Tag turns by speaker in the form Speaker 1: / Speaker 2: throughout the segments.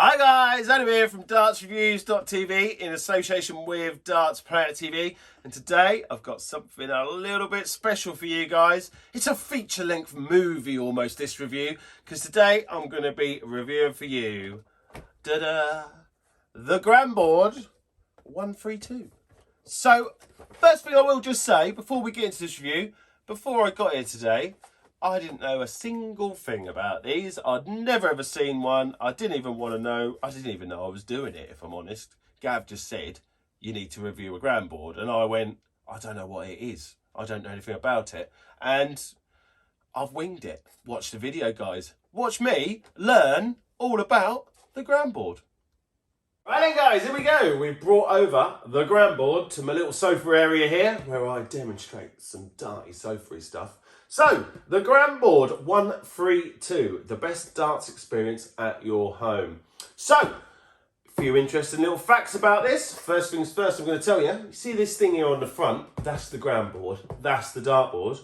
Speaker 1: Hi guys, Adam here from dartsreviews.tv in association with Darts Planet TV, and today I've got something a little bit special for you guys. It's a feature-length movie almost, this review, because today I'm going to be reviewing for you the Granboard 132. So, first thing I will just say, before we get into this review, before I got here today, I didn't know a single thing about these. I'd never ever seen one. I didn't even want to know. I didn't even know I was doing it, if I'm honest. Gav just said, you need to review a Granboard. And I went, I don't know what it is. I don't know anything about it. And I've winged it. Watch the video, guys. Watch me learn all about the Granboard. Right then, guys, here we go. We've brought over the Granboard to my little sofa area here, where I demonstrate some darty sofa stuff. So, the Granboard 132, the best darts experience at your home. So, a few interesting little facts about this. First things first, I'm going to tell you. You see this thing here on the front? That's the Granboard. That's the dartboard.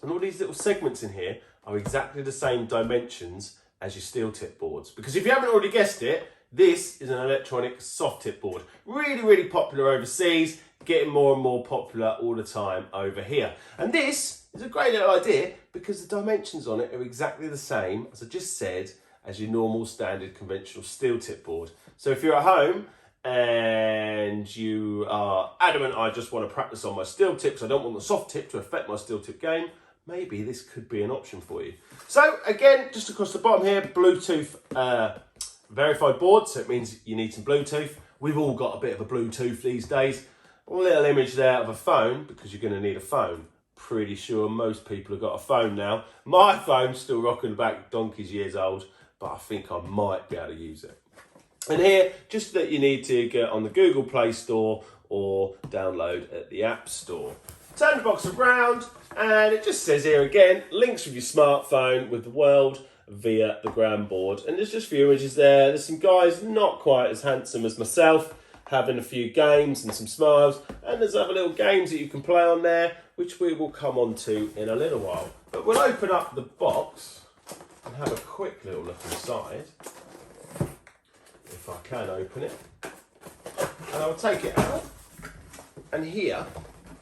Speaker 1: And all these little segments in here are exactly the same dimensions as your steel tip boards. Because if you haven't already guessed it, this is an electronic soft tip board. Really, really popular overseas. Getting more and more popular all the time over here. And this is a great little idea because the dimensions on it are exactly the same, as I just said, as your normal standard conventional steel tip board. So if you're at home and you are adamant, I just want to practice on my steel tips, I don't want the soft tip to affect my steel tip game, maybe this could be an option for you. So again, just across the bottom here, Bluetooth verified board, so it means you need some Bluetooth. We've all got a bit of a Bluetooth these days. A little image there of a phone, because you're going to need a phone. Pretty sure most people have got a phone now. My phone's still rocking back donkey's years old, but I think I might be able to use it. And here, just that you need to get on the Google Play Store or download at the App Store. Turn the box around, and it just says here again, links with your smartphone with the world via the Granboard. And there's just a few images there. There's some guys not quite as handsome as myself, having a few games and some smiles, and there's other little games that you can play on there, which we will come on to in a little while. But we'll open up the box and have a quick little look inside, if I can open it. And I'll take it out, and here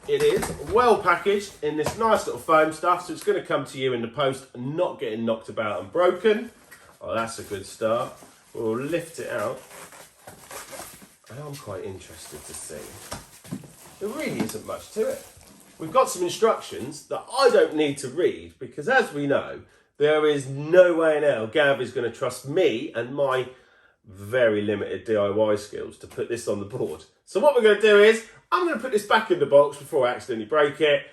Speaker 1: it is, well packaged in this nice little foam stuff, so it's going to come to you in the post, not getting knocked about and broken. Oh, that's a good start. We'll lift it out. And I'm quite interested to see. There really isn't much to it. We've got some instructions that I don't need to read, because as we know, there is no way in hell Gav is going to trust me and my very limited DIY skills to put this on the board. So what we're going to do is, I'm going to put this back in the box before I accidentally break it.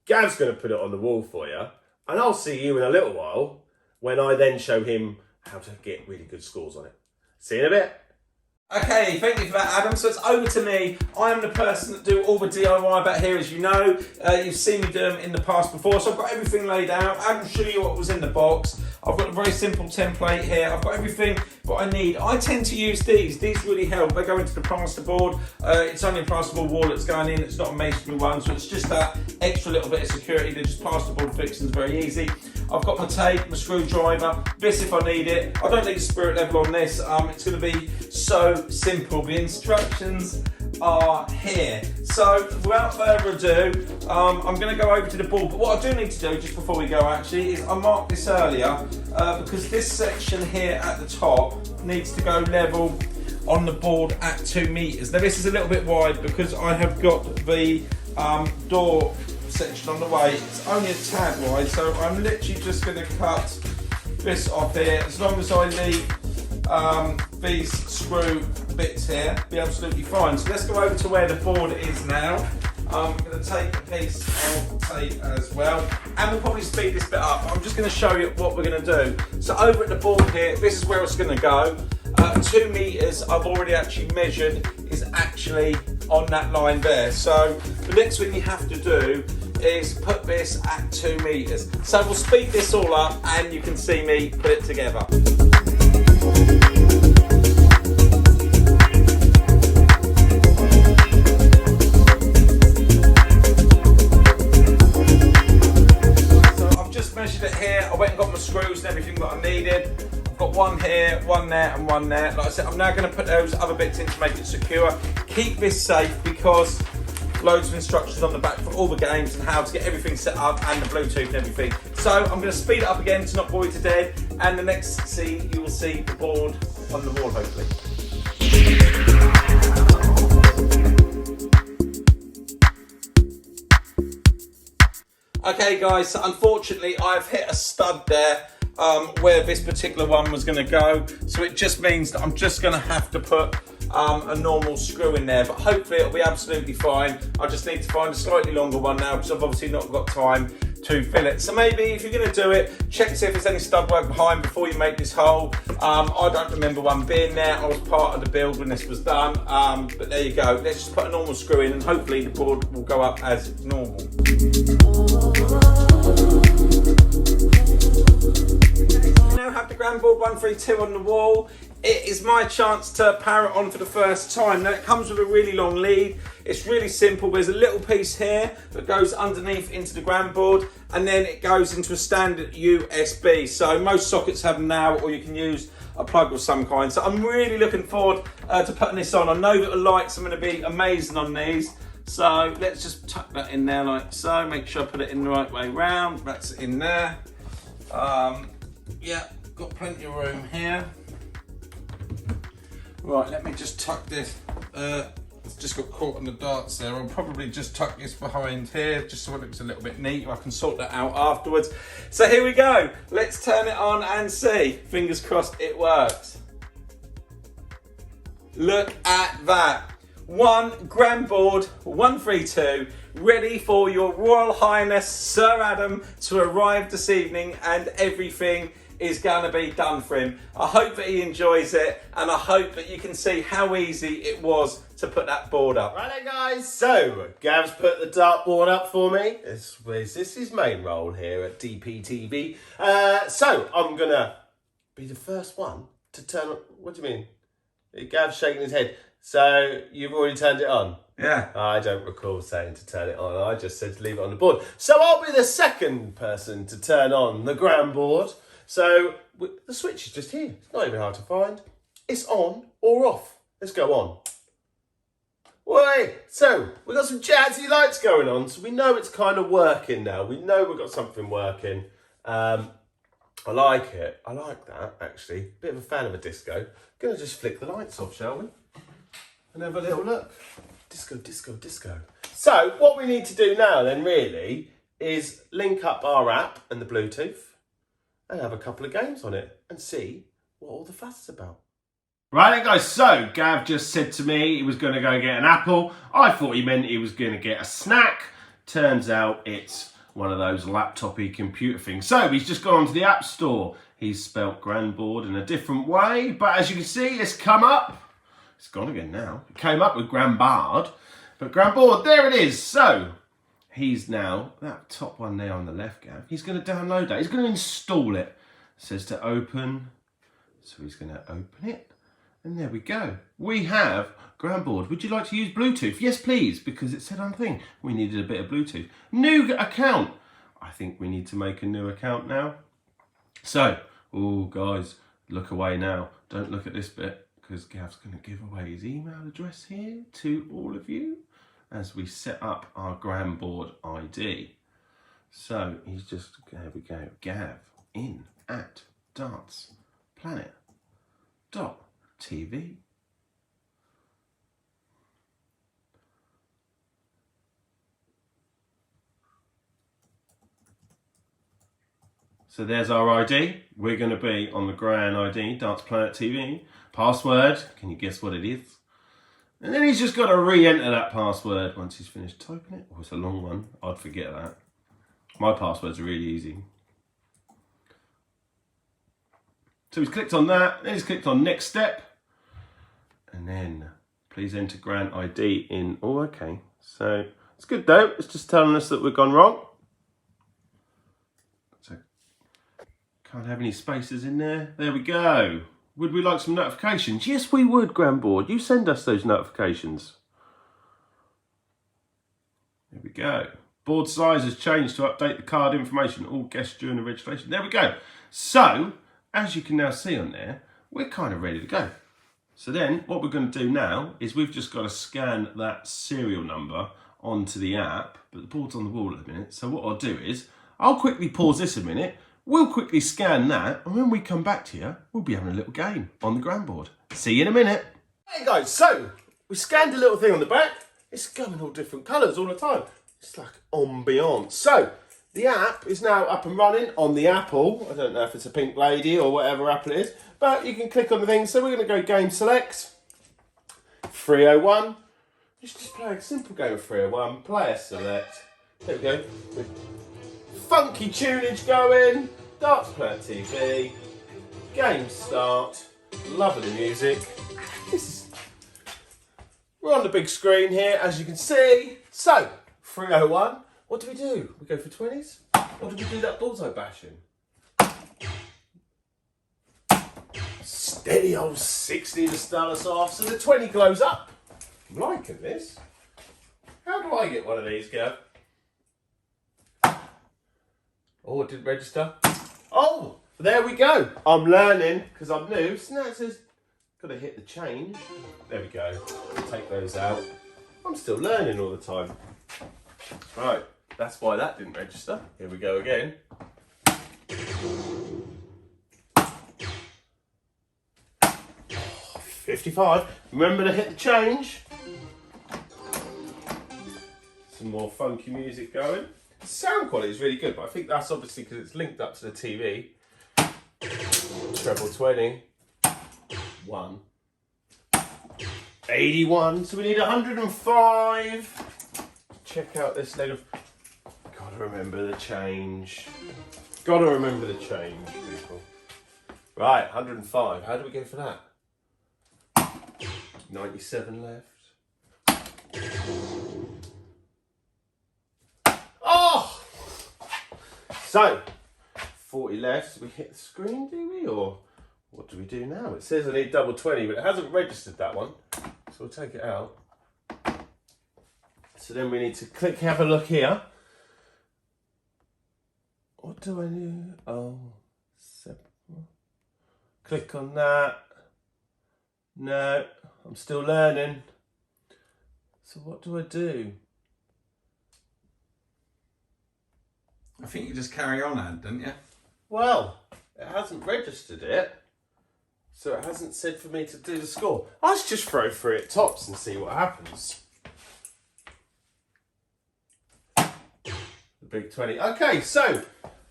Speaker 1: Gav's going to put it on the wall for you. And I'll see you in a little while when I then show him how to get really good scores on it. See you in a bit.
Speaker 2: Okay, thank you for that, Adam. So it's over to me. I am the person that do all the DIY back here, as you know. You've seen me do them in the past before, so I've got everything laid out. I can show you what was in the box. I've got a very simple template here. I've got everything what I need. I tend to use these. These really help. They go into the plasterboard. It's only a plasterboard wall that's going in. It's not a masonry one, so it's just that extra little bit of security. They're just plasterboard fixings, very easy. I've got my tape, my screwdriver, this if I need it. I don't need a spirit level on this. It's going to be so simple. The instructions are here. So without further ado, I'm going to go over to the board. But what I do need to do just before we go actually is I marked this earlier because this section here at the top needs to go level on the board at 2 meters. Now this is a little bit wide because I have got the door section on the way. It's only a tad wide, so I'm literally just going to cut this off here. As long as I leave these screw bits here, be absolutely fine. So let's go over to where the board is now. I'm going to take a piece of tape as well, and we'll probably speed this bit up. I'm just going to show you what we're going to do. So over at the board here, this is where it's going to go. 2 meters I've already actually measured is actually on that line there. So the next thing you have to do is put this at 2 meters. So we'll speed this all up and you can see me put it together. So I've just measured it here. I went and got my screws and everything that I needed. I've got one here, one there, and one there. Like I said, I'm now going to put those other bits in to make it secure. Keep this safe because loads of instructions on the back for all the games and how to get everything set up and the Bluetooth and everything. So I'm going to speed it up again to not bore you to death. And the next scene, you will see the board on the wall, hopefully. Okay guys, so unfortunately I've hit a stud there where this particular one was going to go. So it just means that I'm just going to have to put a normal screw in there, but hopefully it'll be absolutely fine. I just need to find a slightly longer one now because I've obviously not got time to fill it. So maybe if you're going to do it, check to see if there's any stud work behind before you make this hole. I don't remember one being there. I was part of the build when this was done, but there you go. Let's just put a normal screw in and hopefully the board will go up as normal. Now have the Granboard 132 on the wall. It is my chance to power it on for the first time. Now it comes with a really long lead. It's really simple. There's a little piece here that goes underneath into the Granboard and then it goes into a standard USB. So most sockets have them now, or you can use a plug of some kind. So I'm really looking forward to putting this on. I know that the lights are going to be amazing on these. So let's just tuck that in there like so. Make sure I put it in the right way round. That's in there. Yeah, got plenty of room here. Right, let me just tuck this. It's just got caught on the darts there. I'll probably just tuck this behind here just so it looks a little bit neat. I can sort that out afterwards. So here we go. Let's turn it on and see. Fingers crossed it works. Look at that. One Granboard 132 ready for your Royal Highness Sir Adam to arrive this evening, and everything is going to be done for him. I hope that he enjoys it, and I hope that you can see how easy it was to put that board up.
Speaker 1: Right then guys, so Gav's put the dartboard up for me. This is his main role here at DPTV. So I'm going to be the first one to turn on. What do you mean? Gav's shaking his head. So you've already turned it on?
Speaker 2: Yeah.
Speaker 1: I don't recall saying to turn it on. I just said to leave it on the board. So I'll be the second person to turn on the Granboard. So the switch is just here. It's not even hard to find. It's on or off. Let's go on. Wait, so we've got some jazzy lights going on. So we know it's kind of working now. We know we've got something working. I like it. I like that, actually. Bit of a fan of a disco. Gonna just flick the lights off, shall we? And have a little look. Disco, disco, disco. So what we need to do now then really is link up our app and the Bluetooth and have a couple of games on it and see what all the fuss is about. Right then guys, so Gav just said to me he was going to go get an apple. I thought he meant he was going to get a snack. Turns out it's one of those laptop-y computer things. So he's just gone onto the App Store. He's spelt Granboard in a different way, but as you can see, it's come up. It's gone again now. It came up with Granboard, but Granboard, there it is. So he's now, that top one there on the left, Gav, he's going to download that. He's going to install it. It says to open. So he's going to open it. And there we go. We have Granboard. Would you like to use Bluetooth? Yes, please, because it said on thing we needed a bit of Bluetooth. New account. I think we need to make a new account now. So, oh guys, look away now. Don't look at this bit, because Gav's going to give away his email address here to all of you as we set up our Granboard ID. So he's just, there we go, Gav in at dartsplanet.tv. So there's our ID. We're going to be on the Gran ID, Darts Planet TV. Password, can you guess what it is? And then he's just got to re-enter that password once he's finished typing it. Oh, it's a long one. I'd forget that. My passwords are really easy. So he's clicked on that, then he's clicked on next step. And then please enter Gran ID in. Oh, okay. So it's good though. It's just telling us that we've gone wrong. So can't have any spaces in there. There we go. Would we like some notifications? Yes, we would, Granboard. You send us those notifications. There we go. Board size has changed to update the card information. All guests during the registration. There we go. So, as you can now see on there, we're kind of ready to go. So then what we're going to do now is we've just got to scan that serial number onto the app, but the board's on the wall at the minute. So what I'll do is I'll quickly pause this a minute. We'll quickly scan that, and when we come back to you, we'll be having a little game on the Granboard. See you in a minute. Hey guys, so we scanned a little thing on the back. It's going all different colours all the time. It's like ambiance. So the app is now up and running on the Apple. I don't know if it's a pink lady or whatever Apple it is, but you can click on the thing. So we're going to go game select, 301. Just play a simple game of 301, player select. There we go. Funky tunage going, Darts Player TV, game start, lovely music. We're on the big screen here, as you can see. So, 301, what do? We go for 20s? Or do we do that bullseye bashing? Steady old 60 to start us off, so the 20 glows up. I'm liking this. How do I get one of these, Gav? Oh, it didn't register. Oh, there we go. I'm learning because I'm new. So now it says, got to hit the change. There we go. Take those out. I'm still learning all the time. Right, that's why that didn't register. Here we go again. Oh, 55. Remember to hit the change. Some more funky music going. The sound quality is really good, but I think that's obviously because it's linked up to the TV. Treble 20. 1. 81. So we need 105. Check out this leg of... Gotta remember the change. Gotta remember the change, people. Right, 105. How do we go for that? 97 left. Oh! So, 40 left. So we hit the screen, do we? Or what do we do now? It says I need double 20, but it hasn't registered that one. So we'll take it out. So then we need to click, have a look here. What do I do? Oh, 7. Click on that. No, I'm still learning. So what do I do?
Speaker 2: I think you just carry on, Ad, don't you?
Speaker 1: Well, it hasn't registered it, so it hasn't said for me to do the score. Let's just throw 3 at tops and see what happens. The big 20. Okay, so,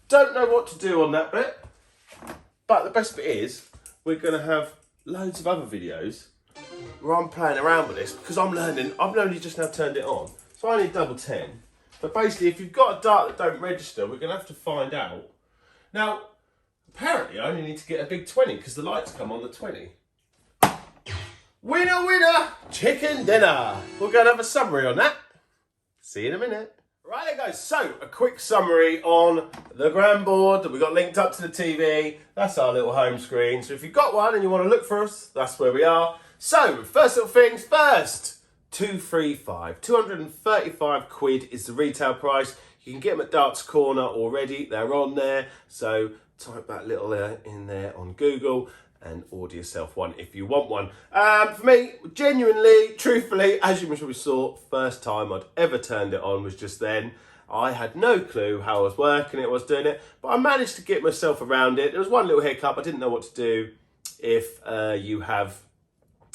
Speaker 1: don't know what to do on that bit, but the best bit is, we're going to have loads of other videos where I'm playing around with this, because I'm learning. I've only just now turned it on, so I need double 10. But basically, if you've got a dart that don't register, we're going to have to find out. Now, apparently, I only need to get a big 20 because the lights come on the 20. Winner, winner, chicken dinner. We're going to have a summary on that. See you in a minute. Right then, guys. So, a quick summary on the Granboard that we got linked up to the TV. That's our little home screen. So, if you've got one and you want to look for us, that's where we are. So, first little things first. 235, 235 quid is the retail price. You can get them at Darts Corner already. They're on there. So type that little in there on Google and order yourself one if you want one. For me, genuinely, truthfully, as you probably saw, first time I'd ever turned it on was just then. I had no clue how I was working it, was doing it, but I managed to get myself around it. There was one little hiccup. I didn't know what to do if you have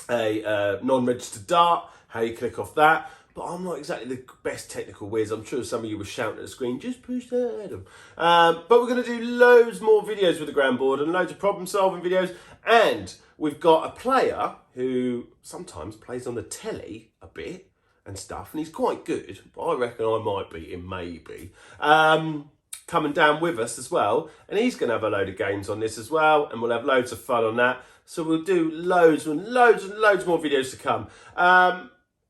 Speaker 1: a non-registered dart, how you click off that. But I'm not exactly the best technical whiz. I'm sure some of you were shouting at the screen, just push that, Adam. But we're going to do loads more videos with the Granboard and loads of problem-solving videos. And we've got a player who sometimes plays on the telly a bit and stuff, and he's quite good, but I reckon I might beat him, maybe. Coming down with us as well, and he's going to have a load of games on this as well, and we'll have loads of fun on that. So we'll do loads and loads and loads more videos to come.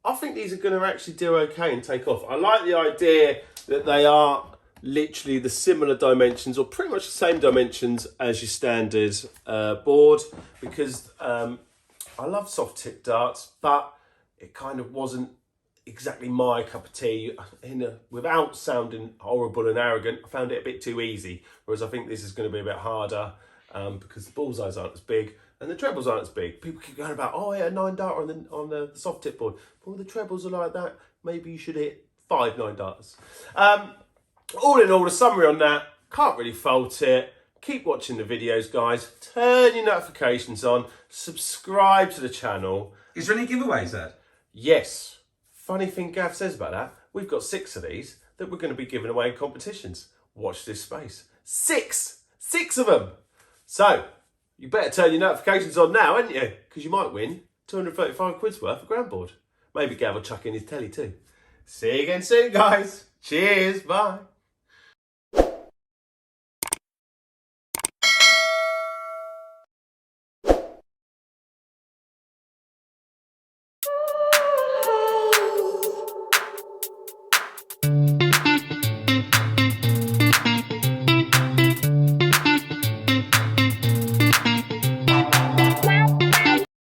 Speaker 1: I think these are going to actually do okay and take off. I like the idea that they are literally the similar dimensions or pretty much the same dimensions as your standard board, because I love soft tip darts, but it kind of wasn't exactly my cup of tea. Without sounding horrible and arrogant, I found it a bit too easy, whereas I think this is going to be a bit harder because the bullseyes aren't as big and the trebles aren't as big. People keep going about, oh yeah, 9 darter on the soft tip board. Well, the trebles are like that. Maybe you should hit 5 9 darters. All in all, the summary on that, can't really fault it. Keep watching the videos, guys. Turn your notifications on. Subscribe to the channel.
Speaker 2: Is there any giveaways, Ed?
Speaker 1: Yes. Funny thing Gav says about that, we've got 6 of these that we're going to be giving away in competitions. Watch this space. 6! 6 of them! So, you better turn your notifications on now, haven't you? Because you might win 235 quid's worth of Granboard. Maybe Gav will chuck in his telly too. See you again soon, guys. Cheers. Bye.